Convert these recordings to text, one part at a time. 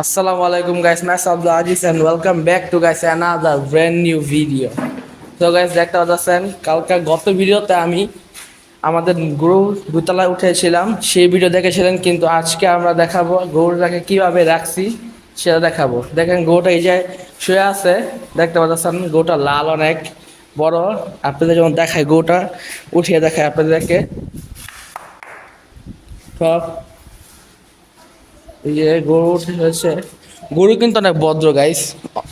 Assalamu alaikum guys, myself Abdul Aziz and welcome back to guys another brand new video. So guys দেখতে পাচ্ছেন কালকে গত ভিডিওতে আমি আমাদের গরু দুতলায় উঠেছিলাম সেই ভিডিও দেখেছিলেন, কিন্তু আজকে আমরা দেখাবো গরুটাকে কিভাবে রাখছি সেটা দেখাবো। দেখেন গরুটা এই যে শুয়ে আছে, দেখতে পাচ্ছেন গরুটা লাল অনেক বড়। আপনাদের যেমন দেখায় গরুটা উঠিয়ে দেখায় আপনাদেরকে সব। এই যে গরু হয়েছে, গরু কিন্তু অনেক ভদ্র গাইস,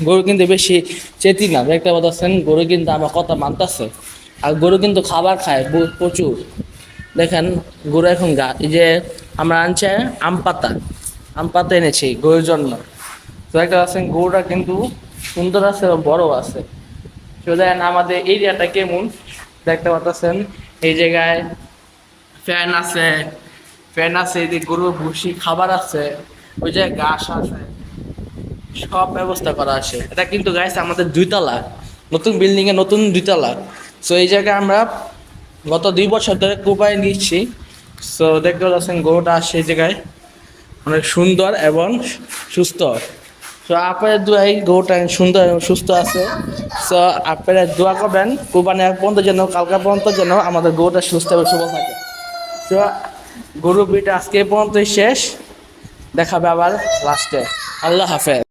গরু কিন্তু বেশি চেতি না। দেখতে পাচ্ছেন গরু কিন্তু আমার কথা মানতেছে, আর গরু কিন্তু খাবার খায় প্রচুর। দেখেন গরু এখন এই যে আমরা আনছে আম পাতা এনেছি গরুর জন্য। তো দেখতে পাচ্ছেন গরুটা কিন্তু সুন্দর আছে, বড় আছে। তো দেখেন আমাদের এরিয়াটা কেমন দেখতে পাচ্ছেন, এই জায়গায় ফ্যান আছে এদিকে গরুর ভুসি খাবার আছে, ওই জায়গায় ঘাস আছে, সব ব্যবস্থা করা আছে। এটা কিন্তু গাইস আমাদের দুইতলা নতুন বিল্ডিং এ নতুন দুইতলা। সো এই জায়গায় আমরা গত 2 বছর ধরে কোপায় নিচ্ছি। সো দেখতে পাচ্ছেন গরুটা আসছে এই জায়গায় অনেক সুন্দর এবং সুস্থ। সো আপনাদের দোয়াই গরুটা সুন্দর এবং সুস্থ আছে। সো আপনারা দোয়া করবেন কোরবানি আগ পর্যন্ত যেন, কালকা পর্যন্ত যেন আমাদের গরুটা সুস্থ এবং সবল থাকে। তো গরু বিটা আজকে এই পর্যন্তই শেষ, দেখাবে আবার লাস্টে। আল্লাহ হাফেজ।